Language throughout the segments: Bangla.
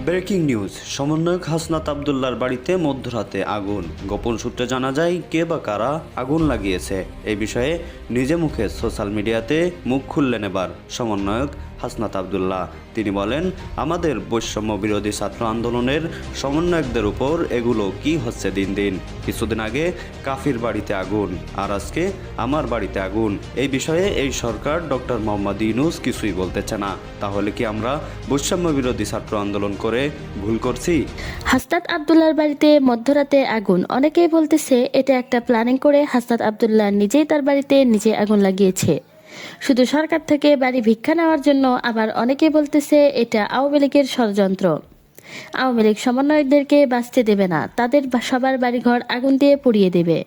ব্রেকিং নিউজ, সমন্বয়ক হাসনাত আবদুল্লার বাড়িতে মধ্যরাতে আগুন। গোপন সূত্রে জানা যায় কে বা কারা আগুন লাগিয়েছে। এই বিষয়ে নিজে মুখে সোশ্যাল মিডিয়াতে মুখ খুললেন এবার সমন্বয়ক হাসনাত আবদুল্লাহ। তিনি বলেন, আমাদের বৈষম্য বিরোধী ছাত্র আন্দোলনের সমন্বয়কদের উপর এগুলো কি হচ্ছে দিন দিন। কিছুদিন আগে কাফির বাড়িতে আগুন, আর আজকে আমার বাড়িতে আগুন। এই বিষয়ে এই সরকার ডক্টর মোহাম্মদ ইউনূস কিছুই বলতেছে না। তাহলে কি আমরা বৈষম্য বিরোধী ছাত্র আন্দোলন করে ভুল করছি? হাসনাত আবদুল্লাহর বাড়িতে মধ্যরাতে আগুন। অনেকেই বলতেছে এটা একটা প্ল্যানিং করে হাসনাত আবদুল্লাহ নিজেই তার বাড়িতে নিজে আগুন লাগিয়েছে, শুধু সরকার থেকে বাড়ি ভিক্ষা নেওয়ার জন্য। আবার অনেকেই বলতেছে এটা আওয়ামী লীগের ষড়যন্ত্র। আওয়ামী লীগ সমন্বয়কদেরকে বাঁচতে দেবে না, তাদের সবার বাড়িঘর আগুন দিয়ে পুড়িয়ে দেবে।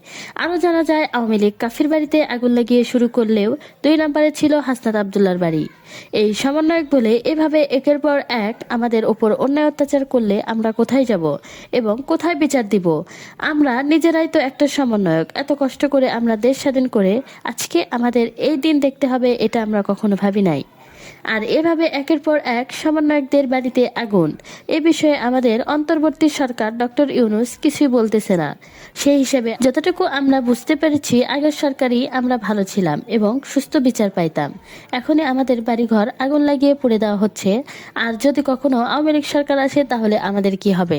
আরও জানা যায়, আওয়ামী লীগ কাফির বাড়িতে আগুন লাগিয়ে শুরু করলেও 2 নম্বরে ছিল হাসনাত আবদুল্লাহর বাড়ি। এই সমন্বয়ক বলে এভাবে একের পর এক আমাদের ওপর অন্যায় অত্যাচার করলে আমরা কোথায় যাব এবং কোথায় বিচার দিব? আমরা নিজেরাই তো একটা সমন্বয়ক। এত কষ্ট করে আমরা দেশ স্বাধীন করে আজকে আমাদের এই দিন দেখতে হবে, এটা আমরা কখনো ভাবি নাই। আর এভাবে একের পর এক সমন্বয়কদের বাড়িতে আগুন। এ বিষয়ে আমাদের অন্তর্বর্তী সরকার ডক্টর ইউনূস কিছুই বলতেছে না। সেই হিসেবে যতটুকু আমরা বুঝতে পেরেছি, আগের সরকারই আমরা ভালো ছিলাম এবং সুস্থ বিচার পাইতাম। এখনই আমাদের বাড়িঘর আগুন লাগিয়ে পুড়ে দেওয়া হচ্ছে। আর যদি কখনো আওয়ামী লীগ সরকার আসে তাহলে আমাদের কি হবে?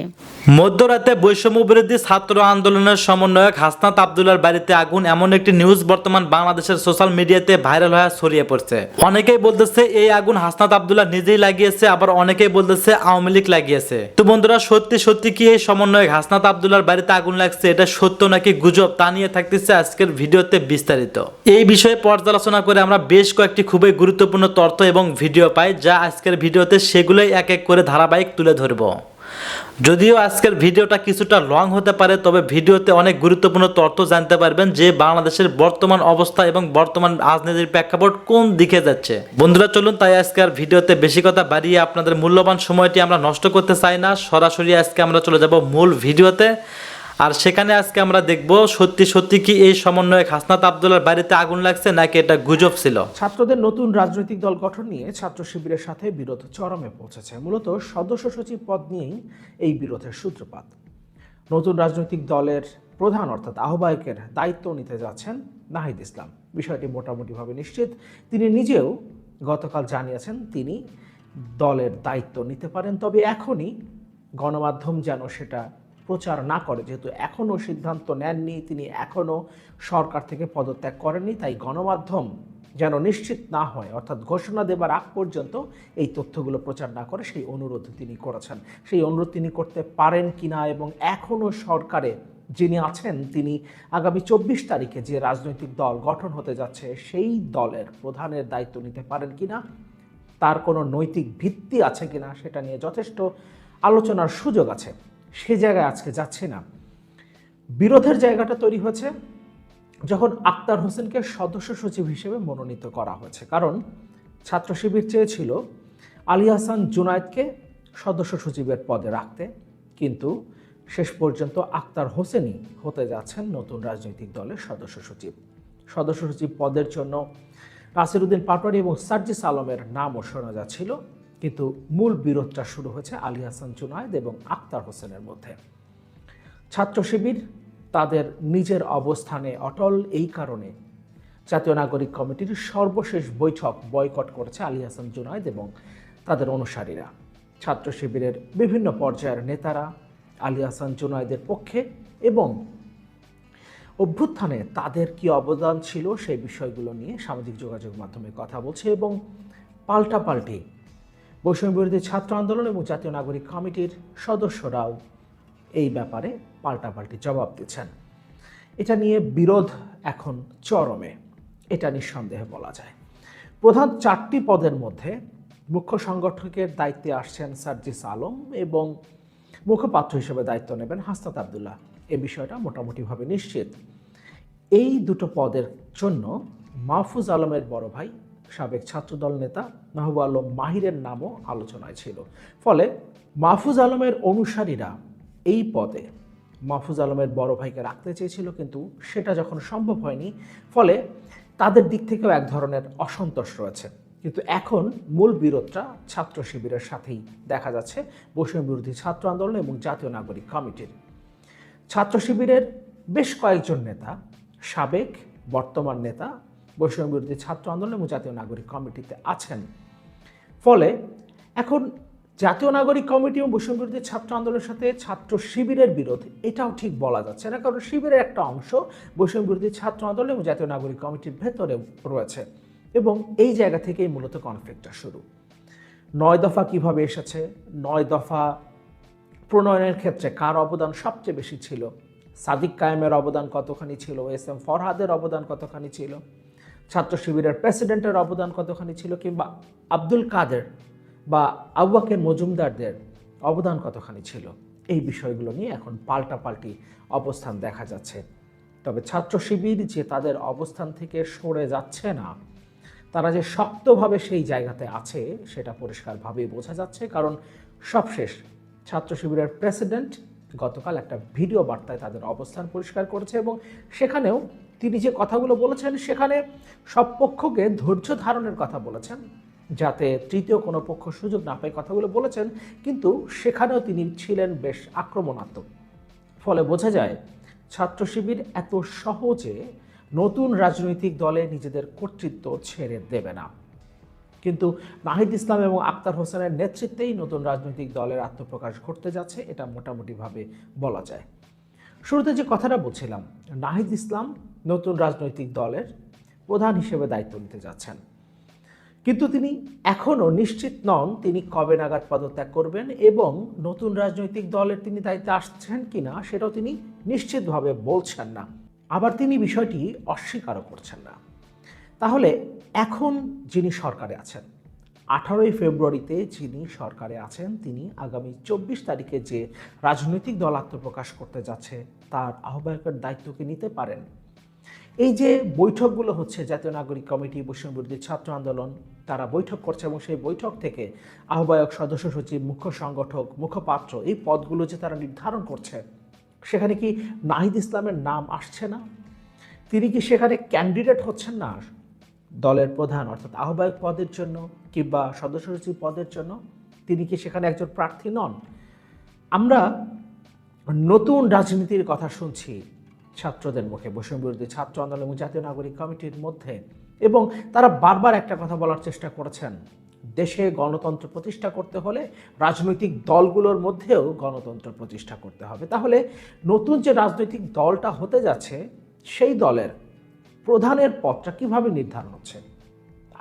মধ্যরাতে বৈষম্য বিরোধী ছাত্র আন্দোলনের সমন্বয়ক হাসনাত আবদুল্লাহর বাড়িতে আগুন, এমন একটি নিউজ বর্তমান বাংলাদেশের সোশ্যাল মিডিয়াতে ভাইরাল হয়ে ছড়িয়ে পড়ছে। অনেকেই বলতেছে এই আগুন হাসনাত আবদুল্লাহ নিজেই লাগিয়েছে, আবার অনেকেই বলতেছে আওয়ামী লীগ লাগিয়েছে। তো বন্ধুরা, সত্যি সত্যি কি এই সমন্বয়ক হাসনাত আবদুল্লাহর বাড়িতে আগুন লাগছে, এটা সত্য নাকি গুজব, তা নিয়ে থাকতেছে আজকের ভিডিওতে বিস্তারিত। এই বিষয়ে পর্যালোচনা করে আমরা বেশ কয়েকটি খুবই গুরুত্বপূর্ণ তথ্য এবং ভিডিও পাই, যা আজকের ভিডিওতে সেগুলোই এক এক করে ধারাবাহিক তুলে ধরবো। যদিও আজকের ভিডিওটা কিছুটা লং হতে পারে, তবে ভিডিওতে অনেক গুরুত্বপূর্ণ তথ্য জানতে পারবেন যে বাংলাদেশের বর্তমান অবস্থা এবং বর্তমান রাজনীতির প্রেক্ষাপট কোন দিকে যাচ্ছে। বন্ধুরা চলুন, তাই আজকে আর ভিডিওতে বেশি কথা বাড়িয়ে আপনাদের মূল্যবান সময়টি আমরা নষ্ট করতে চাই না। সরাসরি আজকে আমরা চলে যাব মূল ভিডিওতে। আর সেখানে আজকে আমরা দেখব সত্যি সত্যি কি এই সমন্বয়ক হাসনাত আবদুল্লাহর বাড়িতে আগুন লাগছে নাকি এটা গুজব ছিল। ছাত্রদের নতুন রাজনৈতিক দল গঠন নিয়ে ছাত্র শিবিরের সাথে বিরোধ চরমে পৌঁছেছে। মূলত সদস্য সচিব পদ নিয়েই এই বিরোধের সূত্রপাত। নতুন রাজনৈতিক দলের প্রধান অর্থাৎ আহ্বায়কের দায়িত্ব নিতে যাচ্ছেন নাহিদ ইসলাম। বিষয়টি মোটামুটিভাবে নিশ্চিত। তিনি নিজেও গতকাল জানিয়েছেন তিনি দলের দায়িত্ব নিতে পারেন, তবে এখনই গণমাধ্যম যেন সেটা প্রচার না করে, যেহেতু এখনও সিদ্ধান্ত নেননি, তিনি এখনও সরকার থেকে পদত্যাগ করেননি। তাই গণমাধ্যম যেন নিশ্চিত না হয়, অর্থাৎ ঘোষণা দেবার আগ পর্যন্ত এই তথ্যগুলো প্রচার না করে, সেই অনুরোধ তিনি করেছেন। সেই অনুরোধ তিনি করতে পারেন কিনা এবং এখনও সরকারে যিনি আছেন তিনি আগামী 24 তারিখে যে রাজনৈতিক দল গঠন হতে যাচ্ছে সেই দলের প্রধানের দায়িত্ব নিতে পারেন কিনা, তার কোনো নৈতিক ভিত্তি আছে কিনা, সেটা নিয়ে যথেষ্ট আলোচনার সুযোগ আছে। সে জায়গায় আজকে যাচ্ছে না। বিরোধের জায়গাটা তৈরি হয়েছে যখন আক্তার হোসেনকে সদস্য সচিব হিসেবে মনোনীত করা হয়েছে। কারণ ছাত্র শিবির চেয়েছিল আলী হাসান জুনায়েদকে সদস্য সচিবের পদে রাখতে, কিন্তু শেষ পর্যন্ত আক্তার হোসেনই হতে যাচ্ছেন নতুন রাজনৈতিক দলের সদস্য সচিব। সদস্য সচিব পদের জন্য নাসিরউদ্দিন পাটোয়ারি এবং সার্জিস আলমের নামও শোনা যাচ্ছিল, কিন্তু মূল বিরোধটা শুরু হয়েছে আলী হাসান জুনায়েদ এবং আক্তার হোসেনের মধ্যে। ছাত্র শিবির তাদের নিজের অবস্থানে অটল, এই কারণে জাতীয় নাগরিক কমিটির সর্বশেষ বৈঠক বয়কট করেছে আলী হাসান জুনায়েদ এবং তাদের অনুসারীরা। ছাত্র শিবিরের বিভিন্ন পর্যায়ের নেতারা আলী হাসান জুনায়েদের পক্ষে এবং অভ্যুত্থানে তাদের কি অবদান ছিল সেই বিষয়গুলো নিয়ে সামাজিক যোগাযোগ মাধ্যমে কথা বলছে এবং পাল্টাপাল্টি বৈষম্য বিরোধী ছাত্র আন্দোলন এবং জাতীয় নাগরিক কমিটির সদস্যরাও এই ব্যাপারে পাল্টাপাল্টি জবাব দিচ্ছেন। এটা নিয়ে বিরোধ এখন চরমে, এটা নিঃসন্দেহে বলা যায়। প্রধান 4টি পদের মধ্যে মুখ্য সংগঠকের দায়িত্বে আসছেন সার্জিস আলম এবং মুখপাত্র হিসেবে দায়িত্ব নেবেন হাসনাত আবদুল্লাহ। এই বিষয়টা মোটামুটিভাবে নিশ্চিত। এই দুটো পদের জন্য মাহফুজ আলমের বড় ভাই সাবেক ছাত্রদল নেতা মাহবুব আলম মাহিরের নামও আলোচনায় ছিল। ফলে মাহফুজ আলমের অনুসারীরা এই পদে মাহফুজ আলমের বড় ভাইকে রাখতে চেয়েছিল, কিন্তু সেটা যখন সম্ভব হয়নি, ফলে তাদের দিক থেকেও এক ধরনের অসন্তোষ রয়েছে। কিন্তু এখন মূল বিরোধটা ছাত্র শিবিরের সাথেই দেখা যাচ্ছে বৈষম্য বিরোধী ছাত্র আন্দোলন এবং জাতীয় নাগরিক কমিটির। ছাত্র শিবিরের বেশ কয়েকজন নেতা, সাবেক বর্তমান নেতা বৈষম্য বিরোধী ছাত্র আন্দোলন এবং জাতীয় নাগরিক কমিটিতে আছেন। ফলে এখন জাতীয় নাগরিক কমিটি এবং বৈষম্য বিরোধী ছাত্র আন্দোলনের সাথে ছাত্র শিবিরের বিরোধ, এটাও ঠিক বলা যাচ্ছে না, কারণ শিবিরের একটা অংশ বৈষম্য বিরোধী ছাত্র আন্দোলন এবং জাতীয় নাগরিক কমিটির ভেতরে রয়েছে এবং এই জায়গা থেকেই মূলত কনফ্লিক্টটা শুরু। 9 দফা কিভাবে এসেছে, 9 দফা প্রণয়নের ক্ষেত্রে কার অবদান সবচেয়ে বেশি ছিল, সাদিক কায়েমের অবদান কতখানি ছিল, এস.এম. ফরহাদের অবদান কতখানি ছিল, ছাত্র শিবিরের প্রেসিডেন্টের অবদান কতখানি ছিল, কিংবা আব্দুল কাদের বা আবু বকর মজুমদারদের অবদান কতখানি ছিল, এই বিষয়গুলো নিয়ে এখন পাল্টাপাল্টি অবস্থান দেখা যাচ্ছে। তবে ছাত্র শিবির যে তাদের অবস্থান থেকে সরে যাচ্ছে না, তারা যে শক্তভাবে সেই জায়গাতে আছে সেটা পরিষ্কারভাবেই বোঝা যাচ্ছে। কারণ সবশেষ ছাত্র শিবিরের প্রেসিডেন্ট গতকাল একটা ভিডিও বার্তায় তাদের অবস্থান পরিষ্কার করেছে এবং সেখানেও তিনি যে কথাগুলো বলেছেন সেখানে সব পক্ষকে ধৈর্য ধারণের কথা বলেছেন, যাতে তৃতীয় কোনো পক্ষ সুযোগ না পায়, কথাগুলো বলেছেন, কিন্তু সেখানেও তিনি ছিলেন বেশ আক্রমণাত্মক। ফলে বোঝা যায় ছাত্র শিবির এত সহজে নতুন রাজনৈতিক দলে নিজেদের কর্তৃত্ব ছেড়ে দেবে না। কিন্তু নাহিদ ইসলাম এবং আক্তার হোসেনের নেতৃত্বেই নতুন রাজনৈতিক দলের আত্মপ্রকাশ ঘটতে যাচ্ছে, এটা মোটামুটিভাবে বলা যায়। শুরুতে যে কথাটা বলছিলাম, নাহিদ ইসলাম নতুন রাজনৈতিক দলের প্রধান হিসেবে দায়িত্ব নিতে যাচ্ছেন, কিন্তু তিনি এখনও নিশ্চিত নন তিনি কবে নাগাদ পদত্যাগ করবেন এবং নতুন রাজনৈতিক দলের তিনি দায়িত্বে আসছেন কিনা সেটাও তিনি নিশ্চিতভাবে বলছেন না। আবার তিনি বিষয়টি অস্বীকারও করছেন না। তাহলে এখন যিনি সরকারে আছেন, 18ই ফেব্রুয়ারিতে যিনি সরকারে আছেন, তিনি আগামী 24 তারিখে যে রাজনৈতিক দল আত্মপ্রকাশ করতে যাচ্ছে তার আহ্বায়কের দায়িত্ব কি নিতে পারেন? এই যে বৈঠকগুলো হচ্ছে, জাতীয় নাগরিক কমিটি, বৈষম্য বিরোধী ছাত্র আন্দোলন, তারা বৈঠক করছে এবং সেই বৈঠক থেকে আহ্বায়ক, সদস্য সচিব, মুখ্য সংগঠক, মুখপাত্র, এই পদগুলো যে তারা নির্ধারণ করছে, সেখানে কি নাহিদ ইসলামের নাম আসছে না? তিনি কি সেখানে ক্যান্ডিডেট হচ্ছেন না দলের প্রধান অর্থাৎ আহ্বায়ক পদের জন্য কিংবা সদস্য সচিব পদের জন্য? তিনি কি সেখানে একজন প্রার্থী নন? আমরা নতুন রাজনীতির কথা শুনছি ছাত্রদের মুখে, বৈষম্য বিরোধী ছাত্র আন্দোলন এবং জাতীয় নাগরিক কমিটির মধ্যে, এবং তারা বারবার একটা কথা বলার চেষ্টা করেছেন, দেশে গণতন্ত্র প্রতিষ্ঠা করতে হলে রাজনৈতিক দলগুলোর মধ্যেও গণতন্ত্র প্রতিষ্ঠা করতে হবে। তাহলে নতুন যে রাজনৈতিক দলটা হতে যাচ্ছে সেই দলের প্রধানের পদটা কিভাবে নির্ধারণ হচ্ছে?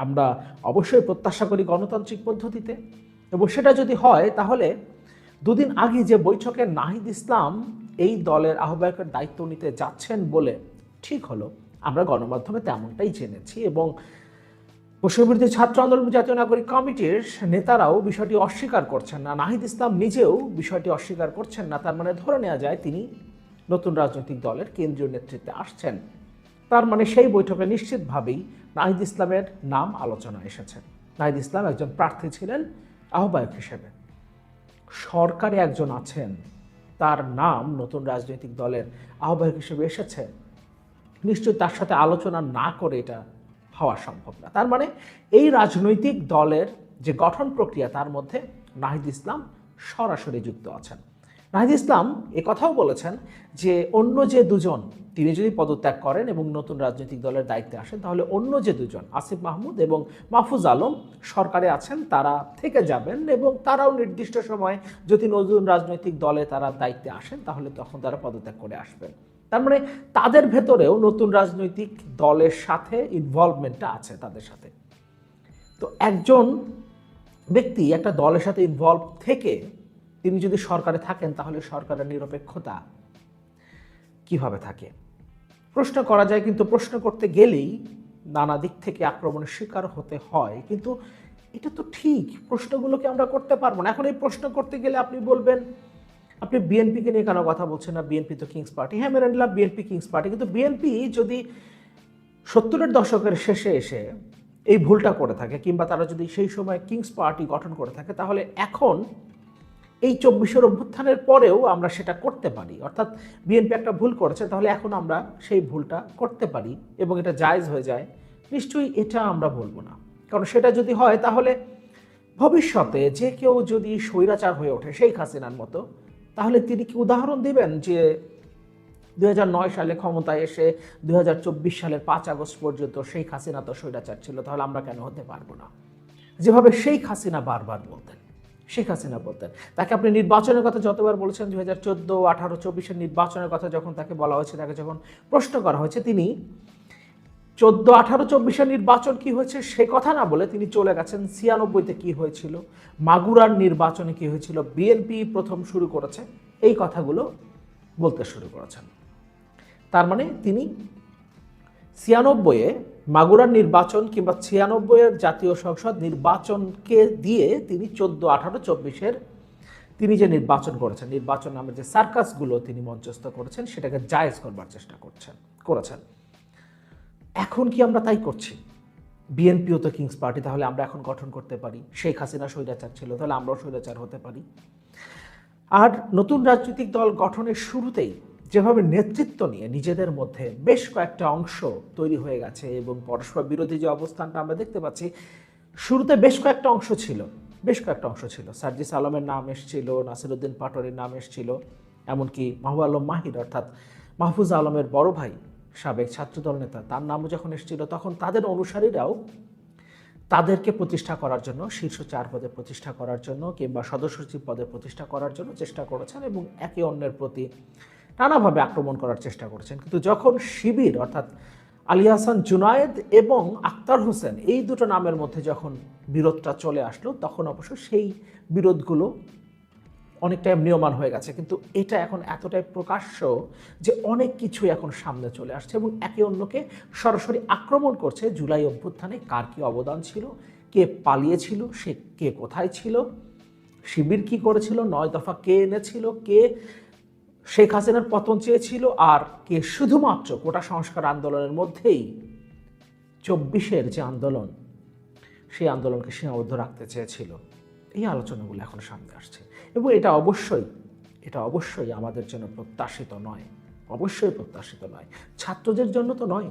আমরা অবশ্যই প্রত্যাশা করি গণতান্ত্রিক পদ্ধতিতে, এবং সেটা যদি হয় তাহলে দুদিন আগে যে বৈঠকে নাহিদ ইসলাম এই দলের আহ্বায়কের দায়িত্ব নিতে যাচ্ছেন বলে ঠিক হলো, আমরা গণমাধ্যমে তেমনটাই জেনেছি এবং বৈষম্য বিরোধী ছাত্র আন্দোলন জাতীয় নাগরিক কমিটির নেতারাও বিষয়টি অস্বীকার করছেন না, নাহিদ ইসলাম নিজেও বিষয়টি অস্বীকার করছেন না। তার মানে ধরে নেওয়া যায় তিনি নতুন রাজনৈতিক দলের কেন্দ্রীয় নেতৃত্বে আসছেন। তার মানে সেই বৈঠকে নিশ্চিতভাবেই নাহিদ ইসলামের নাম আলোচনা এসেছে। নাহিদ ইসলাম একজন প্রার্থী ছিলেন আহ্বায়ক হিসেবে, সরকারে একজন আছেন, তার নাম নতুন রাজনৈতিক দলের আহ্বায়ক হিসেবে এসেছে, নিশ্চয়ই তার সাথে আলোচনা না করে এটা হওয়া সম্ভব না। তার মানে এই রাজনৈতিক দলের যে গঠন প্রক্রিয়া তার মধ্যে নাহিদ ইসলাম সরাসরি যুক্ত আছেন। নাহিদ ইসলাম কথাও বলেছেন যে অন্য যে দুজন, তিনি যদি পদত্যাগ করেন এবং নতুন রাজনৈতিক দলের দায়িত্বে আসেন, তাহলে অন্য যে দুজন, আসিফ মাহমুদ এবং মাহফুজ আলম সরকারে আছেন, তারা থেকে যাবেন এবং তারাও নির্দিষ্ট সময় যদি নতুন রাজনৈতিক দলে তারা দায়িত্বে আসেন তাহলে তখন তারা পদত্যাগ করে আসবেন। তার মানে তাদের ভেতরেও নতুন রাজনৈতিক দলের সাথে ইনভলভমেন্টটা আছে তাদের সাথে। তো একজন ব্যক্তি একটা দলের সাথে ইনভলভ থেকে তিনি যদি সরকারে থাকেন তাহলে সরকারের নিরপেক্ষতা কিভাবে থাকে? প্রশ্ন করা যায়, কিন্তু প্রশ্ন করতে গেলেই নানা দিক থেকে আক্রমণের শিকার হতে হয়। কিন্তু এটা তো ঠিক, প্রশ্নগুলোকে আমরা করতে পারবো না। এখন এই প্রশ্ন করতে গেলে আপনি বলবেন আপনি বিএনপিকে নিয়ে কেন কথা বলছেন না, বিএনপি তো কিংস পার্টি। হ্যাঁ, মেনে নিলাম বিএনপি কিংস পার্টি, কিন্তু বিএনপি যদি 70-এর দশকের শেষে এসে এই ভুলটা করে থাকে কিংবা তারা যদি সেই সময় কিংস পার্টি গঠন করে থাকে, তাহলে এখন এই 24-এর অভ্যুত্থানের পরেও আমরা সেটা করতে পারি। অর্থাৎ বিএনপি একটা ভুল করেছে, তাহলে এখন আমরা সেই ভুলটা করতে পারি এবং এটা জায়েজ হয়ে যায়। নিশ্চয়ই এটা আমরা বলবো না। কারণ সেটা যদি হয় তাহলে ভবিষ্যতে যে কেউ যদি স্বৈরাচার হয়ে ওঠে শেখ হাসিনার মতো, তাহলে তিনি কি উদাহরণ দিবেন যে 2009 সালে ক্ষমতায় এসে 2024 সালের 5 আগস্ট পর্যন্ত শেখ হাসিনা তো স্বৈরাচার ছিল, তাহলে আমরা কেন হতে পারবো না? যেভাবে শেখ হাসিনা বারবার বলতেন, শেখ হাসিনা বলতেন, তাকে আপনি নির্বাচনের কথা যতবার বলেছেন, 2014, 18, 24-এর নির্বাচনের কথা যখন তাকে বলা হয়েছে, তাকে যখন প্রশ্ন করা হয়েছে, তিনি 14, 18, 24-এর নির্বাচন কি হয়েছে সে কথা না বলে তিনি চলে গেছেন 96-তে কি হয়েছিল, মাগুরার নির্বাচনে কি হয়েছিল, বিএনপি প্রথম শুরু করেছে, এই কথাগুলো বলতে শুরু করেছেন। তার মানে তিনি 96-এ মাগুরার নির্বাচন কিংবা 96-এর জাতীয় সংসদ নির্বাচনকে দিয়ে তিনি 14, 18, 24-এর তিনি যে নির্বাচন করেছেন, নির্বাচন নামের যে সার্কাসগুলো তিনি মঞ্চস্থ করেছেন, সেটাকে জায়েজ করবার চেষ্টা করেছেন। এখন কি আমরা তাই করছি? বিএনপিও তো কিংস পার্টি, তাহলে আমরা এখন গঠন করতে পারি। শেখ হাসিনা স্বৈরাচার ছিল, তাহলে আমরাও স্বৈরাচার হতে পারি। আর নতুন রাজনৈতিক দল গঠনের শুরুতেই যেভাবে নেতৃত্ব নিয়ে নিজেদের মধ্যে বেশ কয়েকটা অংশ তৈরি হয়ে গেছে এবং পরস্পর বিরোধী যে অবস্থানটা আমরা দেখতে পাচ্ছি, শুরুতে বেশ কয়েকটা অংশ ছিল। সার্জিস আলমের নাম এসেছিল, নাসিরউদ্দিন পাটোয়ারির নাম এসেছিল, এমনকি মাহবুব আলম মাহির অর্থাৎ মাহফুজ আলমের বড় ভাই, সাবেক ছাত্রদল নেতা, তার নামও যখন এসেছিল, তখন তাদের অনুসারীরাও তাদেরকে প্রতিষ্ঠা করার জন্য, শীর্ষ 4 পদে প্রতিষ্ঠা করার জন্য কিংবা সদস্য সচিব পদে প্রতিষ্ঠা করার জন্য চেষ্টা করেছেন এবং একে অন্যের প্রতি নানাভাবে আক্রমণ করার চেষ্টা করেছেন। কিন্তু যখন শিবির অর্থাৎ আলী হাসান জুনায়েদ এবং আক্তার হোসেন, এই দুটো নামের মধ্যে যখন বিরোধটা চলে আসলো, তখন অবশ্য সেই বিরোধগুলো অনেকটাই ম্রিয়মাণ হয়ে গেছে। কিন্তু এটা এখন এতটাই প্রকাশ্য যে অনেক কিছুই এখন সামনে চলে আসছে এবং একে অন্যকে সরাসরি আক্রমণ করছে। জুলাই অভ্যুত্থানে কার কী অবদান ছিল, কে পালিয়েছিল, সে কে কোথায় ছিল, শিবির কি করেছিল, 9 দফা কে এনেছিল, কে শেখ হাসিনার পতন চেয়েছিল, আর কে শুধুমাত্র কোটা সংস্কার আন্দোলনের মধ্যেই 24-এর যে আন্দোলন, সেই আন্দোলনকে সীমাবদ্ধ রাখতে চেয়েছিল। এই আলোচনাগুলো এখন সামনে আসছে এবং এটা অবশ্যই আমাদের জন্য প্রত্যাশিত নয়, ছাত্রদের জন্য তো নয়।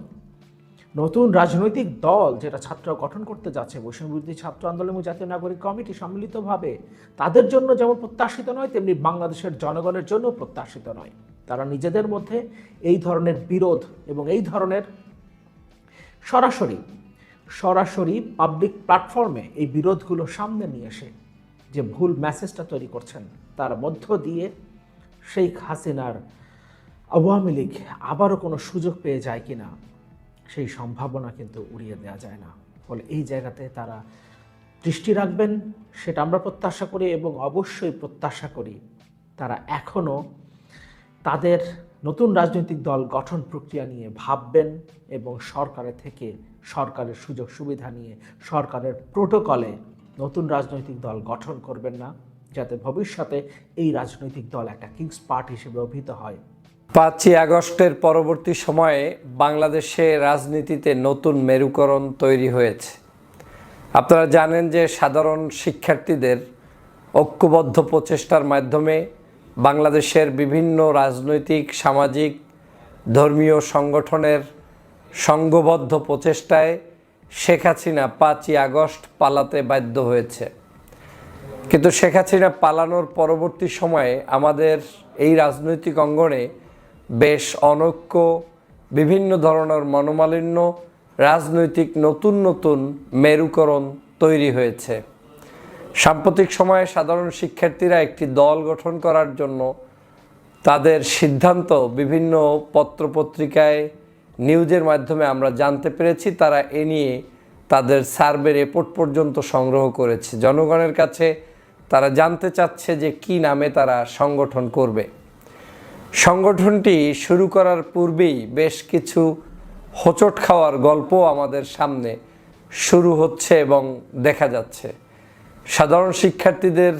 নতুন রাজনৈতিক দল যেটা ছাত্র গঠন করতে যাচ্ছে, বৈষম্যবিরোধী ছাত্র আন্দোলন এবং জাতীয় নাগরিক কমিটি সম্মিলিতভাবে, তাদের জন্য যেমন প্রত্যাশিত নয়, তেমনি বাংলাদেশের জনগণের জন্য প্রত্যাশিত নয়। তারা নিজেদের মধ্যে এই ধরনের বিরোধ এবং এই ধরনের সরাসরি পাবলিক প্ল্যাটফর্মে এই বিরোধগুলো সামনে নিয়ে এসে যে ভুল মেসেজটা তৈরি করছেন, তার মধ্য দিয়ে শেখ হাসিনার আওয়ামী লীগ আবারও কোনো সুযোগ পেয়ে যায় কিনা, সেই সম্ভাবনা কিন্তু উড়িয়ে দেওয়া যায় না। ফলে এই জায়গাতে তারা দৃষ্টি রাখবেন, সেটা আমরা প্রত্যাশা করি এবং অবশ্যই প্রত্যাশা করি তারা এখনও তাদের নতুন রাজনৈতিক দল গঠন প্রক্রিয়া নিয়ে ভাববেন এবং সরকারের সুযোগ সুবিধা নিয়ে, সরকারের প্রোটোকলে নতুন রাজনৈতিক দল গঠন করবেন না, যাতে ভবিষ্যতে এই রাজনৈতিক দল একটা কিংস পার্টি হিসেবে অভিহিত হয়। 5ই আগস্টের পরবর্তী সময়ে বাংলাদেশে রাজনীতিতে নতুন মেরুকরণ তৈরি হয়েছে। আপনারা জানেন যে সাধারণ শিক্ষার্থীদের ঐক্যবদ্ধ প্রচেষ্টার মাধ্যমে বাংলাদেশের বিভিন্ন রাজনৈতিক, সামাজিক, ধর্মীয় সংগঠনের সংঘবদ্ধ প্রচেষ্টায় শেখ হাসিনা 5ই আগস্ট পালাতে বাধ্য হয়েছে। কিন্তু শেখ হাসিনা পালানোর পরবর্তী সময়ে আমাদের এই রাজনৈতিক অঙ্গনে বেশ অনৈক্য, বিভিন্ন ধরনের মনোমালিন্য, রাজনৈতিক নতুন মেরুকরণ তৈরি হয়েছে। সাম্প্রতিক সময়ে সাধারণ শিক্ষার্থীরা একটি দল গঠন করার জন্য তাদের সিদ্ধান্ত বিভিন্ন পত্রপত্রিকায়, নিউজের মাধ্যমে আমরা জানতে পেরেছি। তারা এ নিয়ে তাদের সার্ভে রিপোর্ট পর্যন্ত সংগ্রহ করেছে। জনগণের কাছে তারা জানতে চাচ্ছে যে কী নামে তারা সংগঠন করবে। সংগঠনটি শুরু করার পূর্বেই বেশ কিছু হোঁচট খাওয়ার গল্প আমাদের সামনে শুরু হচ্ছে এবং দেখা যাচ্ছে। সাধারণ শিক্ষার্থীদের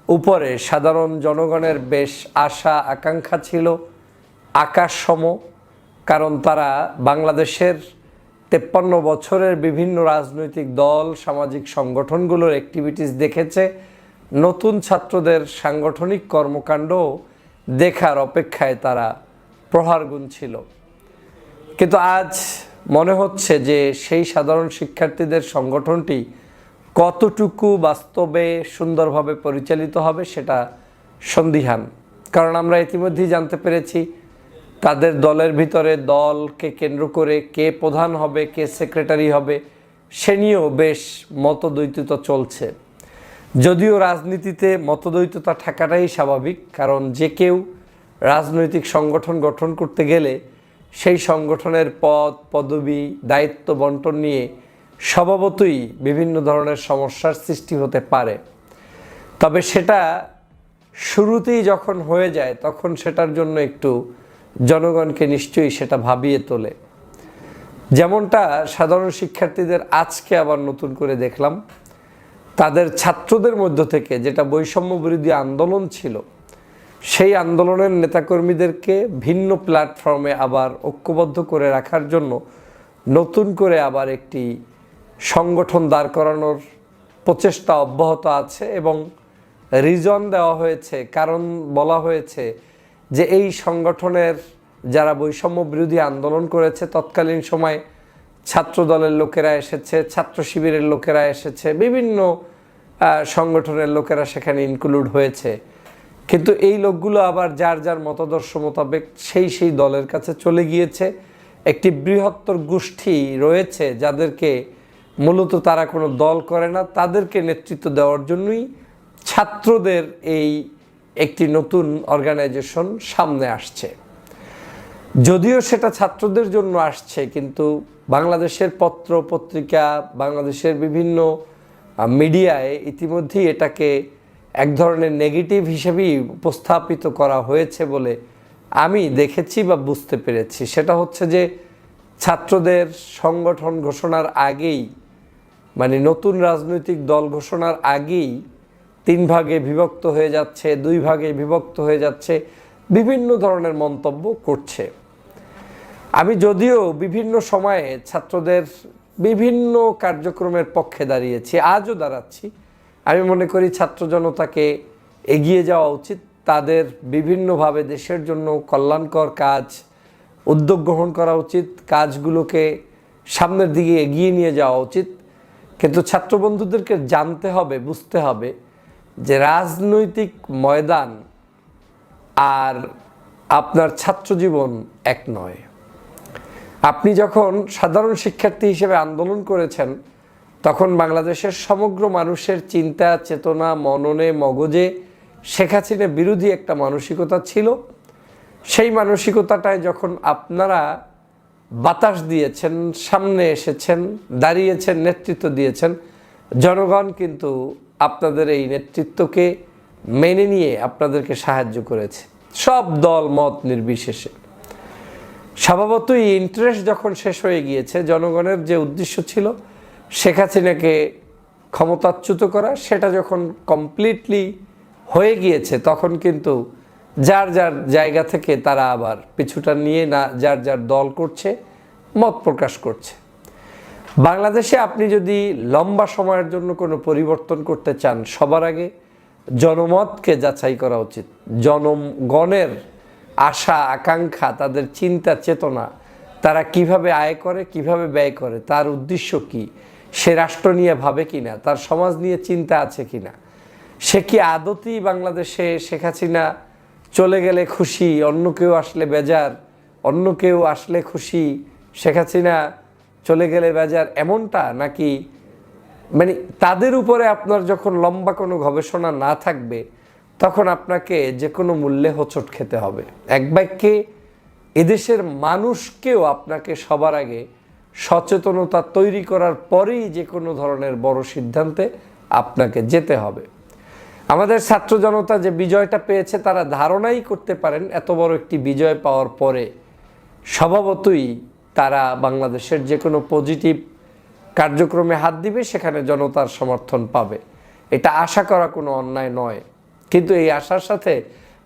উপরে সাধারণ জনগণের বেশ আশা আকাঙ্ক্ষা ছিল আকাশসম, কারণ তারা বাংলাদেশের 53 বছরের বিভিন্ন রাজনৈতিক দল, সামাজিক সংগঠনগুলোর অ্যাক্টিভিটিস দেখেছে। নতুন ছাত্রদের সাংগঠনিক কর্মকাণ্ড দেখার অপেক্ষায় তারা প্রহার গুনছিল। কিন্তু আজ মনে হচ্ছে যে সেই সাধারণ শিক্ষার্থীদের সংগঠনটি কতটুকু বাস্তবে সুন্দরভাবে পরিচালিত হবে সেটা সন্দিহান। কারণ আমরা ইতিমধ্যেই জানতে পেরেছি তাদের দলের ভিতরে দলকে কেন্দ্র করে কে প্রধান হবে, কে সেক্রেটারি হবে সে নিয়েও বেশ মতদ্বৈততা চলছে। যদিও রাজনীতিতে মতদ্বৈততা থাকাটাই স্বাভাবিক, কারণ যে কেউ রাজনৈতিক সংগঠন গঠন করতে গেলে সেই সংগঠনের পদ, পদবি, দায়িত্ব বন্টন নিয়ে স্বভাবতই বিভিন্ন ধরনের সমস্যার সৃষ্টি হতে পারে। তবে সেটা শুরুতেই যখন হয়ে যায় তখন সেটার জন্য একটু জনগণকে নিশ্চয়ই সেটা ভাবিয়ে তোলে। যেমনটা সাধারণ শিক্ষার্থীদের আজকে আবার নতুন করে দেখলাম, তাদের ছাত্রদের মধ্য থেকে যেটা বৈষম্য বিরোধী আন্দোলন ছিল সেই আন্দোলনের নেতাকর্মীদেরকে ভিন্ন প্ল্যাটফর্মে আবার ঐক্যবদ্ধ করে রাখার জন্য নতুন করে আবার একটি সংগঠন দাঁড় করানোর প্রচেষ্টা অব্যাহত আছে এবং রিজন দেওয়া হয়েছে, কারণ বলা হয়েছে যে এই সংগঠনের যারা বৈষম্য বিরোধী আন্দোলন করেছে তৎকালীন সময় ছাত্র দলের লোকেরা এসেছে, ছাত্র শিবিরের লোকেরা এসেছে, বিভিন্ন সংগঠনের লোকেরা সেখানে ইনক্লুড হয়েছে। কিন্তু এই লোকগুলো আবার যার যার মতাদর্শ মোতাবেক সেই দলের কাছে চলে গিয়েছে। একটি বৃহত্তর গোষ্ঠী রয়েছে যাদেরকে মূলত তারা কোনো দল করে না, তাদেরকে নেতৃত্ব দেওয়ার জন্যই ছাত্রদের এই একটি নতুন অর্গানাইজেশন সামনে আসছে। যদিও সেটা ছাত্রদের জন্য আসছে, কিন্তু বাংলাদেশের পত্র পত্রিকা, বাংলাদেশের বিভিন্ন মিডিয়ায় ইতিমধ্যেই এটাকে এক ধরনের নেগেটিভ হিসেবেই উপস্থাপিত করা হয়েছে বলে আমি দেখেছি বা বুঝতে পেরেছি। সেটা হচ্ছে যে ছাত্রদের সংগঠন ঘোষণার আগেই, মানে নতুন রাজনৈতিক দল ঘোষণার আগেই 3 ভাগে বিভক্ত হয়ে যাচ্ছে, 2 ভাগে বিভক্ত হয়ে যাচ্ছে, বিভিন্ন ধরনের মন্তব্য করছে। আমি যদিও বিভিন্ন সময়ে ছাত্রদের বিভিন্ন কার্যক্রমের পক্ষে দাঁড়িয়েছি, আজও দাঁড়াচ্ছি। আমি মনে করি ছাত্র জনতাকে এগিয়ে যাওয়া উচিত, তাদের বিভিন্নভাবে দেশের জন্য কল্যাণকর কাজ উদ্যোগ গ্রহণ করা উচিত, কাজগুলোকে সামনের দিকে এগিয়ে নিয়ে যাওয়া উচিত। কিন্তু ছাত্র বন্ধুদেরকে জানতে হবে, বুঝতে হবে যে রাজনৈতিক ময়দান আর আপনার ছাত্র জীবন এক নয়। আপনি যখন সাধারণ শিক্ষার্থী হিসেবে আন্দোলন করেছেন তখন বাংলাদেশের সমগ্র মানুষের চিন্তা, চেতনা, মননে, মগজে শেখ হাসিনা বিরোধী একটা মানসিকতা ছিল। সেই মানসিকতাটায় যখন আপনারা বাতাস দিয়েছেন, সামনে এসেছেন, দাঁড়িয়েছেন, নেতৃত্ব দিয়েছেন, জনগণ কিন্তু আপনাদের এই নেতৃত্বকে মেনে নিয়ে আপনাদেরকে সাহায্য করেছে, সব দল মত নির্বিশেষে। স্বভাবতই ইন্টারেস্ট যখন শেষ হয়ে গিয়েছে, জনগণের যে উদ্দেশ্য ছিল শেখ হাসিনাকে ক্ষমতাচ্যুত করা, সেটা যখন কমপ্লিটলি হয়ে গিয়েছে তখন কিন্তু যার যার জায়গা থেকে তারা আবার পিছুটা নিয়ে না যার যার দল করছে, মত প্রকাশ করছে। বাংলাদেশে আপনি যদি লম্বা সময়ের জন্য কোনো পরিবর্তন করতে চান, সবার আগে জনমতকে যাচাই করা উচিত। জনগণের আশা আকাঙ্ক্ষা, তাদের চিন্তা চেতনা, তারা কিভাবে আয় করে, কিভাবে ব্যয় করে, তার উদ্দেশ্য কি, সে রাষ্ট্র নিয়ে ভাবে কিনা, তার সমাজ নিয়ে চিন্তা আছে কিনা, সে কি আদতেই বাংলাদেশে শেখ হাসিনা চলে গেলে খুশি, অন্য কেউ আসলে বেজার, অন্য কেউ আসলে খুশি, শেখ হাসিনা চলে গেলে বেজার, এমনটা নাকি, মানে তাদের উপরে আপনার যখন লম্বা কোনো গবেষণা না থাকবে তখন আপনাকে যে কোনো মূল্যে হোঁচট খেতে হবে। এক বাক্যে এদেশের মানুষকেও আপনাকে সবার আগে সচেতনতা তৈরি করার পরেই যে কোনো ধরনের বড় সিদ্ধান্তে আপনাকে যেতে হবে। আমাদের ছাত্র জনতা যে বিজয়টা পেয়েছে তারা ধারণাই করতে পারেন এত বড় একটি বিজয় পাওয়ার পরে স্বভাবতই তারা বাংলাদেশের যে কোনো পজিটিভ কার্যক্রমে হাত দিবে, সেখানে জনতার সমর্থন পাবে। এটা আশা করা কোনো অন্যায় নয়, কিন্তু এই আশার সাথে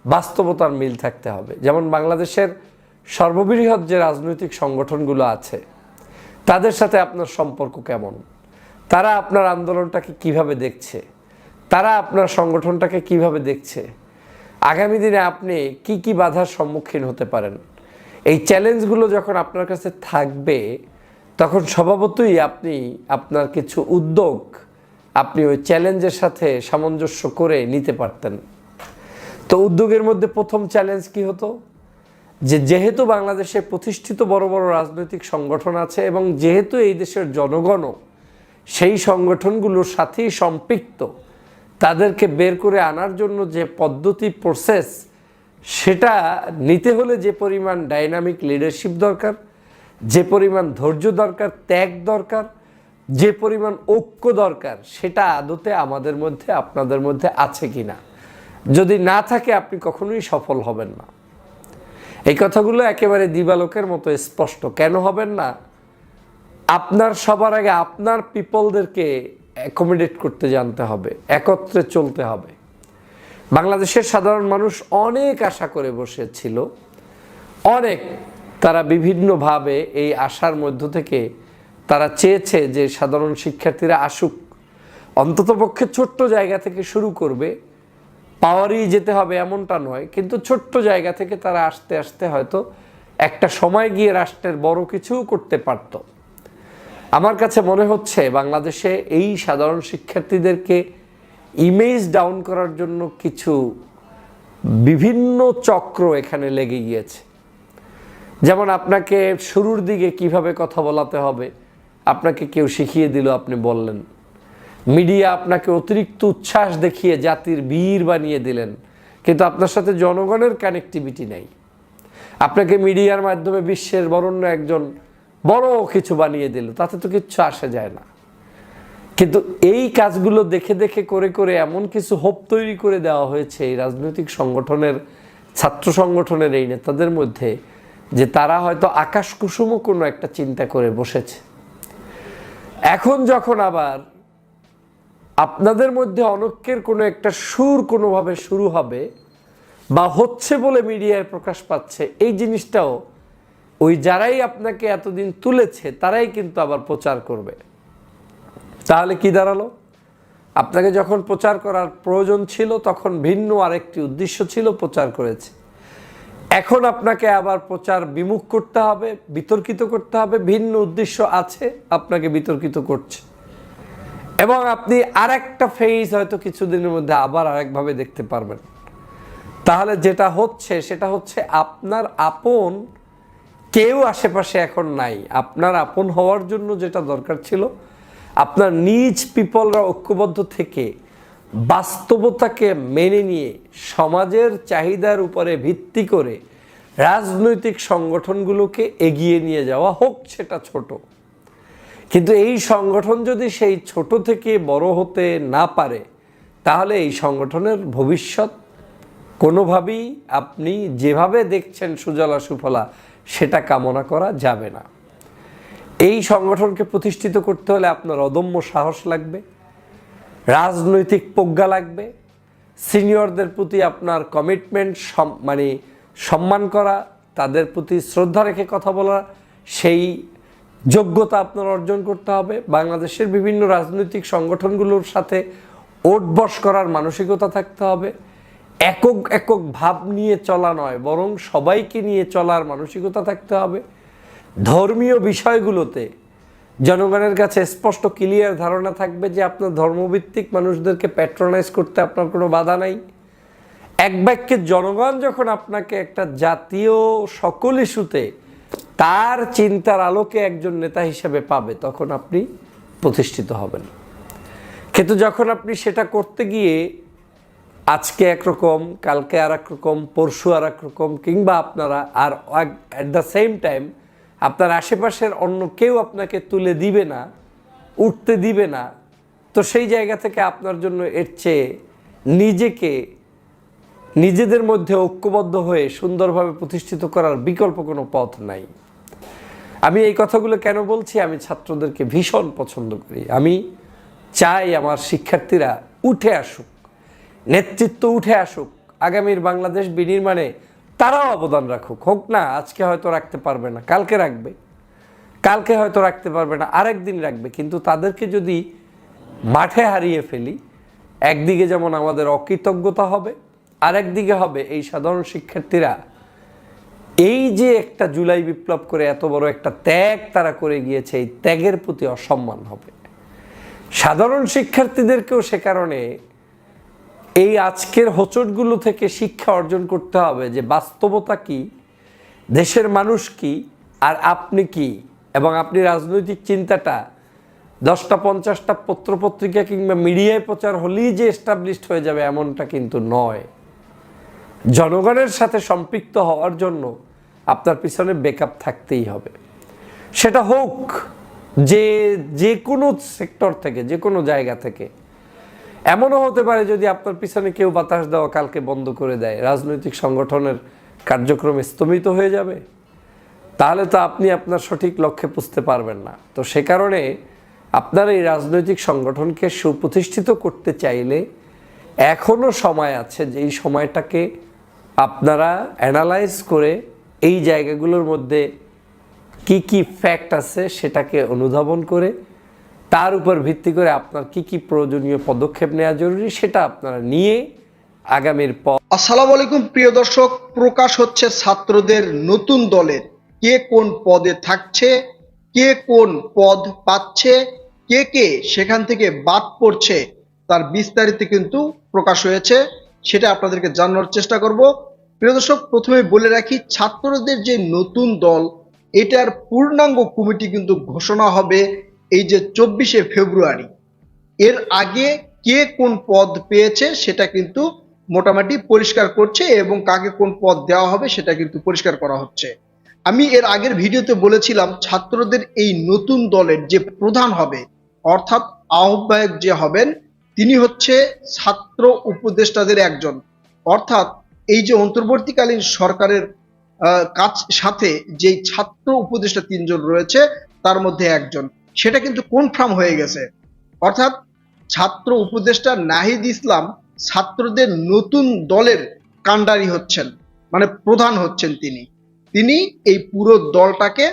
বাস্তবতার মিল থাকতে হবে। যেমন বাংলাদেশের সর্ববৃহৎ যে রাজনৈতিক সংগঠনগুলো আছে তাদের সাথে আপনার সম্পর্ক কেমন, তারা আপনার আন্দোলনটাকে কিভাবে দেখছে, তারা আপনার সংগঠনটাকে কিভাবে দেখছে, আগামী দিনে আপনি কি কি বাধার সম্মুখীন হতে পারেন, এই চ্যালেঞ্জগুলো যখন আপনার কাছে থাকবে তখন স্বভাবতই আপনি আপনার কিছু উদ্যোগ আপনি ওই চ্যালেঞ্জের সাথে সামঞ্জস্য করে নিতে পারতেন। তো উদ্যোগের মধ্যে প্রথম চ্যালেঞ্জ কি হতো, যেহেতু বাংলাদেশে প্রতিষ্ঠিত বড় বড় রাজনৈতিক সংগঠন আছে এবং যেহেতু এই দেশের জনগণও সেই সংগঠনগুলোর সাথেই সম্পৃক্ত, তাদেরকে বের করে আনার জন্য যে পদ্ধতি প্রসেস, সেটা নিতে হলে যে পরিমাণ ডাইনামিক লিডারশিপ দরকার, যে পরিমাণ ধৈর্য দরকার, ত্যাগ দরকার, যে পরিমাণ ঐক্য দরকার, সেটা আদতে আমাদের মধ্যে আপনাদের মধ্যে আছে কিনা। যদি না থাকে আপনি কখনোই সফল হবেন না। এই কথাগুলো একেবারে দিবালোকের মতো স্পষ্ট। কেন হবেন না? আপনার সবার আগে আপনার পিপলদেরকে অ্যাকোমোডেট করতে জানতে হবে, একত্রে চলতে হবে। বাংলাদেশের সাধারণ মানুষ অনেক আশা করে বসেছিল, অনেক, তারা বিভিন্নভাবে এই আশার মধ্য থেকে তারা চেয়েছে যে সাধারণ শিক্ষার্থীরা আসুক, অন্ততপক্ষে ছোট্ট জায়গা থেকে শুরু করবে, পাওয়ারই যেতে হবে এমনটা নয়, কিন্তু ছোট্ট জায়গা থেকে তারা আস্তে আস্তে হয়তো একটা সময় গিয়ে রাষ্ট্রের বড় কিছুও করতে পারত। আমার কাছে মনে হচ্ছে বাংলাদেশে এই সাধারণ শিক্ষার্থীদেরকে ইমেজ ডাউন করার জন্য কিছু বিভিন্ন চক্র এখানে লেগে গিয়েছে। যেমন আপনাকে শুরুর দিকে কিভাবে কথা বলাতে হবে আপনাকে কেউ শিখিয়ে দিল, আপনি বললেন। মিডিয়া আপনাকে অতিরিক্ত উচ্ছ্বাস দেখিয়ে জাতির বীর বানিয়ে দিলেন, কিন্তু আপনার সাথে জনগণের কানেক্টিভিটি নেই। আপনাকে মিডিয়ার মাধ্যমে বিশ্বের বরেণ্য একজন বড় কিছু বানিয়ে দিল, তাতে তো কিচ্ছু আসে যায় না। কিন্তু এই কাজগুলো দেখে দেখে করে করে এমন কিছু হোপ তৈরি করে দেওয়া হয়েছে এই রাজনৈতিক সংগঠনের, ছাত্র সংগঠনের এই নেতাদের মধ্যে, যে তারা হয়তো আকাশ কুসুম কোনো একটা চিন্তা করে বসেছে। এখন যখন আবার আপনাদের মধ্যে অনৈক্যের কোনো একটা সুর কোনোভাবে শুরু হবে বা হচ্ছে বলে মিডিয়ায় প্রকাশ পাচ্ছে, এই জিনিসটাও ওই যারাই আপনাকে এতদিন তুলেছে তারাই কিন্তু আবার প্রচার করবে। তাহলে কি দাঁড়ালো? আপনাকে যখন প্রচার করার প্রয়োজন ছিল তখন ভিন্ন আরেকটি উদ্দেশ্য ছিল, প্রচার করেছে। এখন আপনাকে আবার প্রচার বিমুখ করতে হবে, বিতর্কিত করতে হবে, ভিন্ন উদ্দেশ্য আছে, আপনাকে বিতর্কিত করছে। এবং আপনি আর একটা ফেজ হয়তো কিছুদিনের মধ্যে আবার আরেকভাবে দেখতে পারবেন। তাহলে যেটা হচ্ছে সেটা হচ্ছে আপনার আপন কেউ আশেপাশে এখন নাই। আপনার আপন হওয়ার জন্য যেটা দরকার ছিল, আপনার নিজ পিপলরা ঐক্যবদ্ধ থেকে বাস্তবতাকে মেনে নিয়ে সমাজের চাহিদার উপরে ভিত্তি করে রাজনৈতিক সংগঠনগুলোকে এগিয়ে নিয়ে যাওয়া, হোক সেটা ছোট। কিন্তু এই সংগঠন যদি সেই ছোট থেকে বড় হতে না পারে, তাহলে এই সংগঠনের ভবিষ্যৎ কোনোভাবেই আপনি যেভাবে দেখছেন সুজলা সুফলা, সেটা কামনা করা যাবে না। এই সংগঠনকে প্রতিষ্ঠিত করতে হলে আপনার অদম্য সাহস লাগবে, রাজনৈতিক প্রজ্ঞা লাগবে, সিনিয়রদের প্রতি আপনার কমিটমেন্ট, মানে সম্মান করা, তাদের প্রতি শ্রদ্ধা রেখে কথা বলা, সেই যোগ্যতা আপনার অর্জন করতে হবে। বাংলাদেশের বিভিন্ন রাজনৈতিক সংগঠনগুলোর সাথে ওঠবস করার মানসিকতা থাকতে হবে। একক একক ভাব নিয়ে চলা নয়, বরং সবাইকে নিয়ে চলার মানসিকতা থাকতে হবে। ধর্মীয় বিষয়গুলোতে জনগণের কাছে স্পষ্ট ক্লিয়ার ধারণা থাকবে যে আপনার ধর্মভিত্তিক মানুষদেরকে প্যাট্রোনাইজ করতে আপনার কোনো বাধা নাই। এক বাক্যে জনগণ যখন আপনাকে একটা জাতীয় সকল ইস্যুতে তার চিন্তার আলোকে একজন নেতা হিসেবে পাবে, তখন আপনি প্রতিষ্ঠিত হবেন। কিন্তু যখন আপনি সেটা করতে গিয়ে আজকে একরকম, কালকে আর এক রকম, পরশু আর এক রকম, কিংবা আপনারা আর অ্যাট দ্য সেম টাইম আপনার আশেপাশের অন্য কেউ আপনাকে তুলে দিবে না, উঠতে দিবে না, তো সেই জায়গা থেকে আপনার জন্য এর চেয়ে নিজেদের মধ্যে ঐক্যবদ্ধ হয়ে সুন্দরভাবে প্রতিষ্ঠিত করার বিকল্প কোনো পথ নাই। আমি এই কথাগুলো কেন বলছি? আমি ছাত্রদেরকে ভীষণ পছন্দ করি। আমি চাই আমার শিক্ষার্থীরা উঠে আসুক, নেতৃত্ব উঠে আসুক, আগামীর বাংলাদেশ বিনির্মাণে তারাও অবদান রাখুক। হোক না আজকে হয়তো রাখতে পারবে না, কালকে রাখবে, কালকে হয়তো রাখতে পারবে না, আরেক দিন রাখবে, কিন্তু তাদেরকে যদি মাঠে হারিয়ে ফেলি, একদিকে যেমন আমাদের অকৃতজ্ঞতা হবে, আরেকদিকে হবে এই সাধারণ শিক্ষার্থীরা এই যে একটা জুলাই বিপ্লব করে এত বড় একটা ত্যাগ তারা করে গিয়েছে, এই ত্যাগের প্রতি অসম্মান হবে। সাধারণ শিক্ষার্থীদেরকেও সে কারণে এই আজকের হোঁচটগুলো থেকে শিক্ষা অর্জন করতে হবে যে বাস্তবতা কি, দেশের মানুষ কি, আর আপনি কি, এবং আপনি রাজনৈতিক চিন্তাটা 10টা 50টা পত্রপত্রিকা কিংবা মিডিয়ায় প্রচার হলেই যে এস্টাবলিশড হয়ে যাবে এমনটা কিন্তু নয়। জনগণের সাথে সম্পৃক্ত হওয়ার জন্য আপনার পিছনে ব্যাকআপ থাকতেই হবে। সেটা হোক যে কোনো সেক্টর থেকে, যে কোনো জায়গা থেকে। এমনও হতে পারে যদি আপনার পিছনে কেউ বাতাস দেওয়া কালকে বন্ধ করে দেয়, রাজনৈতিক সংগঠনের কার্যক্রম স্থগিত হয়ে যাবে, তাহলে তো আপনি আপনার সঠিক লক্ষ্যে পৌঁছতে পারবেন না। তো সে কারণে আপনার এই রাজনৈতিক সংগঠনকে সুপ্রতিষ্ঠিত করতে চাইলে এখনও সময় আছে, যে এই সময়টাকে আপনারা অ্যানালাইজ করে এই জায়গাগুলোর মধ্যে কি কি ফ্যাক্ট আছে সেটাকে অনুধাবন করে তার উপর ভিত্তি করে আপনার কি কি প্রয়োজনীয় পদক্ষেপ নেওয়া জরুরি সেটা আপনারা নিয়ে আগামীর পথ। আসসালামু আলাইকুম প্রিয় দর্শক, প্রকাশ হচ্ছে ছাত্রদের নতুন দলের কে কোন পদে থাকছে, কে কোন পদ পাচ্ছে, কে কে সেখান থেকে বাদ পড়ছে, তার বিস্তারিত কিন্তু প্রকাশ হয়েছে, সেটা আপনাদেরকে জানানোর চেষ্টা করব। প্রিয় দর্শক, প্রথমে বলে রাখি, ছাত্রদের যে নতুন দল এটার পূর্ণাঙ্গ কমিটি কিন্তু ঘোষণা হবে এই যে 24শে ফেব্রুয়ারি। এর আগে কে কোন পদ পেয়েছে সেটা কিন্তু মোটামুটি পরিষ্কার করছে, এবং কাকে কোন পদ দেওয়া হবে সেটা কিন্তু পরিষ্কার করা হচ্ছে। আমি এর আগের ভিডিওতে বলেছিলাম ছাত্রদের এই নতুন দলের যে প্রধান হবে, অর্থাৎ আহ্বায়ক যে হবেন, তিনি হচ্ছে ছাত্র উপদেষ্টাদের একজন। অর্থাৎ এই যে অন্তর্বর্তীকালীন সরকারের কাজ সাথে যে ছাত্র উপদেষ্টা 3 জন রয়েছে তার মধ্যে একজন, সেটা কিন্তু কনফার্ম হয়ে গেছে। অর্থাৎ ছাত্র উপদেষ্টা নাহিদ ইসলাম ছাত্রদের নতুন দলের কাণ্ডারি হচ্ছেন, মানে প্রধান হচ্ছেন। তিনি এই পুরো দলটাকে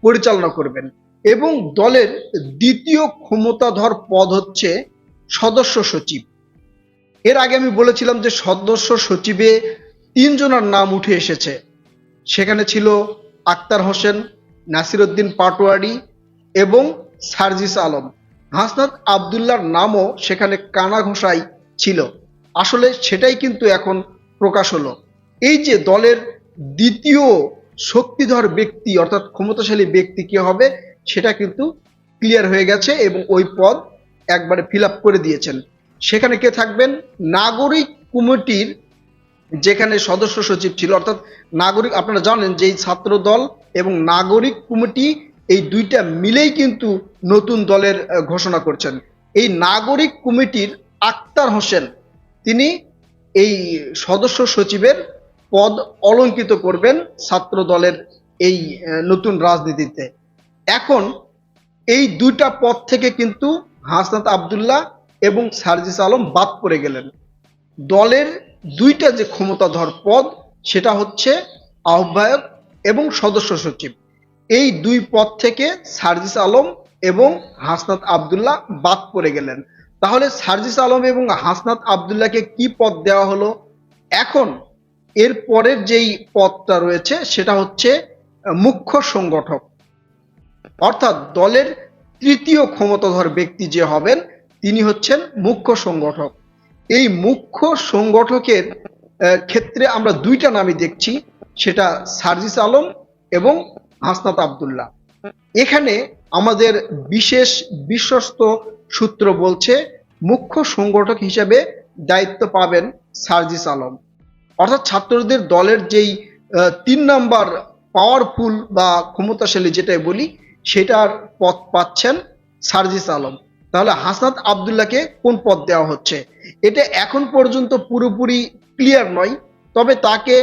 পরিচালনা করবেন, এবং দলের দ্বিতীয় ক্ষমতাধর পদ হচ্ছে সদস্য সচিব। এর আগে আমি বলেছিলাম যে সদস্য সচিবে 3 জনের নাম উঠে এসেছে। সেখানে ছিল আক্তার হোসেন, নাসিরউদ্দিন পাটোয়ারি এবং সার্জিস আলম। হাসনাত আবদুল্লাহর নামও সেখানে কানা ঘোষাই ছিল। আসলে সেটাই কিন্তু এখন প্রকাশ হলো। এই যে দলের দ্বিতীয় শক্তিধর ব্যক্তি অর্থাৎ ক্ষমতাশালী ব্যক্তি কে হবে সেটা কিন্তু ক্লিয়ার হয়ে গেছে, এবং ওই পদ একবারে ফিল আপ করে দিয়েছেন। সেখানে কে থাকবেন? নাগরিক কমিটির যেখানে সদস্য সচিব ছিল, অর্থাৎ নাগরিক, আপনারা জানেন যে এই ছাত্র দল এবং নাগরিক কমিটি এই দুইটা মিলেই কিন্তু নতুন দলের ঘোষণা করছেন। এই নাগরিক কমিটির আক্তার হোসেন তিনি এই সদস্য সচিবের পদ অলঙ্কিত করবেন ছাত্র দলের এই নতুন রাজনীতিতে। এখন এই দুইটা পদ থেকে কিন্তু হাসনাত আবদুল্লাহ এবং সার্জিস আলম বাদ পড়ে গেলেন। দলের দুইটা যে ক্ষমতাধর পদ সেটা হচ্ছে আহ্বায়ক এবং সদস্য সচিব। এই দুই পদ থেকে সার্জিস আলম এবং হাসনাত আবদুল্লাহ বাদ পড়ে গেলেন। তাহলে সার্জিস আলম এবং হাসনাত আবদুল্লাহকে কি পদ দেওয়া হলো? এখন এর পরের যেই পদটা রয়েছে সেটা হচ্ছে মুখ্য সংগঠক, অর্থাৎ দলের তৃতীয় ক্ষমতাধর ব্যক্তি যে হবেন তিনি হচ্ছেন মুখ্য সংগঠক। এই মুখ্য সংগঠকের ক্ষেত্রে আমরা দুইটা নামই দেখছি, সেটা সার্জিস আলম এবং হাসনাত আবদুল্লাহ। এখানে আমাদের বিশেষ বিশ্বস্ত সূত্র বলছে মুখ্য সংগঠক হিসেবে দায়িত্ব পাবেন সার্জিস আলম। অর্থাৎ ছাত্রদের দলের যেই 3 নাম্বার পাওয়ারফুল বা ক্ষমতাশালী যেটাই বলি সেটার পদ পাচ্ছেন সার্জিস আলম। তাহলে হাসনাত আবদুল্লাহকে কোন পদ দেওয়া হচ্ছে এটা এখন পর্যন্ত পুরোপুরি ক্লিয়ার নয়, তবে তাকে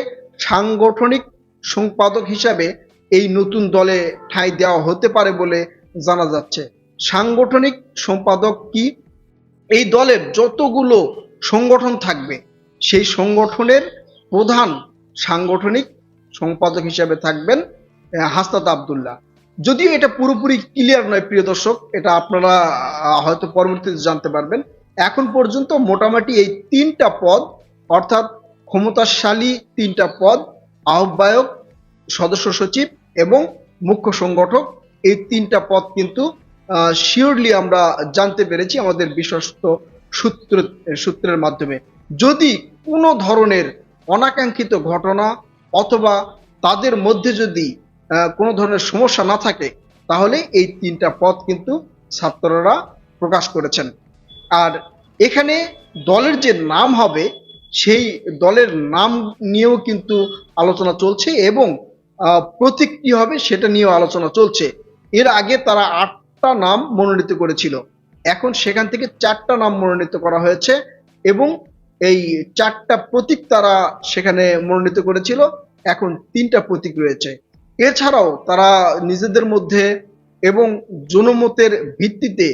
সাংগঠনিক সম্পাদক হিসাবে এই নতুন দলে ঠাঁই দেওয়া হতে পারে বলে জানা যাচ্ছে। সাংগঠনিক সম্পাদক কি? এই দলের যতগুলো সংগঠন থাকবে সেই সংগঠনের প্রধান সাংগঠনিক সম্পাদক হিসাবে থাকবেন হাসনাত আবদুল্লাহ। যদিও এটা পুরোপুরি ক্লিয়ার নয় প্রিয় দর্শক, এটা আপনারা হয়তো পরবর্তীতে জানতে পারবেন। এখন পর্যন্ত মোটামুটি এই 3টা পদ, অর্থাৎ ক্ষমতাশালী 3টা পদ, আহ্বায়ক সদস্য সচিব এবং মুখ্য সংগঠক, এই 3টা পদ কিন্তু শিওরলি আমরা জানতে পেরেছি আমাদের বিশ্বস্ত সূত্রের মাধ্যমে। যদি কোনো ধরনের অনাকাঙ্ক্ষিত ঘটনা অথবা তাদের মধ্যে যদি কোনো ধরনের সমস্যা না থাকে, তাহলে এই 3টা পদ কিন্তু ছাত্ররা প্রকাশ করেছেন। আর এখানে দলের যে নাম হবে সেই দলের নাম নিয়েও কিন্তু আলোচনা চলছে এবং প্রতীক কি হবে সেটা নিয়েও আলোচনা চলছে। এর আগে তারা 8টা নাম মনোনীত করেছিল, এখন সেখান থেকে 4টা নাম মনোনীত করা হয়েছে এবং এই 4টা প্রতীক তারা সেখানে মনোনীত করেছিল, এখন 3টা প্রতীক রয়েছে। এছাড়াও তারা নিজেদের মধ্যে এবং জনমতের ভিত্তিতে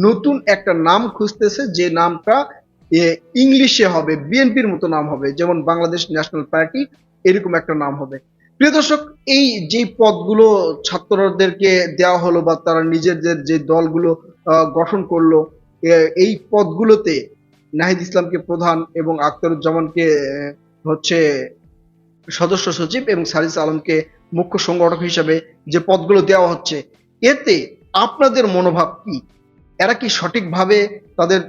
নতুন একটা নাম খুঁজতেছে, যে নামটা ইংলিশে হবে, বিএনপির মতো নাম হবে, যেমন বাংলাদেশ ন্যাশনাল পার্টি, এরকম একটা নাম হবে। প্রিয় দর্শক, এই যে পদগুলো ছাত্রদেরকে দেওয়া হলো বা তারা নিজেদের যে দলগুলো গঠন করলো, এই পদগুলোতে নাহিদ ইসলামকে প্রধান এবং আখতারুজ্জামানকে হচ্ছে সদস্য সচিব এবং সারিস আলমকে মুখ্য সংগঠক হিসেবে যে পদগুলো দেওয়া হচ্ছে, এতে আপনাদের মনোভাব কি? এরা কি সঠিকভাবে তাদের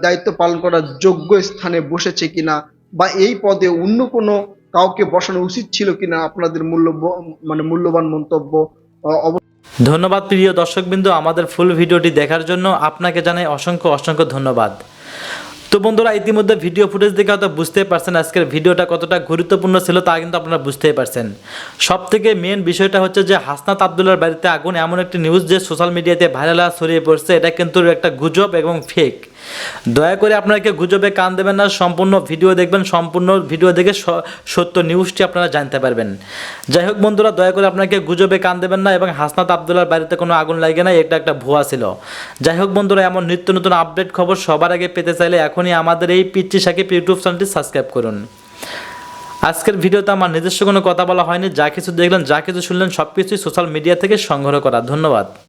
দায়িত্ব পালন করার যোগ্য স্থানে বসেছে কিনা, বা এই পদে অন্য কোনো কাউকে বসানো উচিত ছিল কিনা? আপনাদের মূল্যবান মন্তব্য ধন্যবাদ প্রিয় দর্শকবৃন্দ, আমাদের ফুল ভিডিওটি দেখার জন্য আপনাকে জানাই অসংখ্য অসংখ্য ধন্যবাদ। তো বন্ধুরা, ইতিমধ্যে ভিডিও ফুটেজ দেখে হয়তো বুঝতেই পারছেন আজকের ভিডিওটা কতটা গুরুত্বপূর্ণ ছিল, তা কিন্তু আপনারা বুঝতেই পারছেন। সব থেকে মেন বিষয়টা হচ্ছে যে হাসনাত আবদুল্লাহর বাড়িতে আগুন, এমন একটি নিউজ যে সোশ্যাল মিডিয়াতে ভাইরাল ছড়িয়ে পড়ছে, এটা কিন্তু একটা গুজব এবং ফেক। দয়া করে আপনারা কেউ গুজবে কান দেবেন না, সম্পূর্ণ ভিডিও দেখবেন, সম্পূর্ণ ভিডিও দেখে সত্য নিউজটি আপনারা জানতে পারবেন। যাই হোক বন্ধুরা, দয়া করে আপনাকে গুজবে কান দেবেন না এবং হাসনাত আবদুল্লাহর বাড়িতে কোনো আগুন লাগে না, এটা একটা ভুয়া ছিল। যাই হোক বন্ধুরা, এমন নিত্য নতুন আপডেট খবর সবার আগে পেতে চাইলে এখনই আমাদের এই পিচ্চি সাকিব ইউটিউব চ্যানেলটি সাবস্ক্রাইব করুন। আজকের ভিডিওতে আমার নিজস্ব কোনো কথা বলা হয়নি, যা কিছু দেখলেন, যা কিছু শুনলেন, সব কিছুই সোশ্যাল মিডিয়া থেকে সংগ্রহ করা। ধন্যবাদ।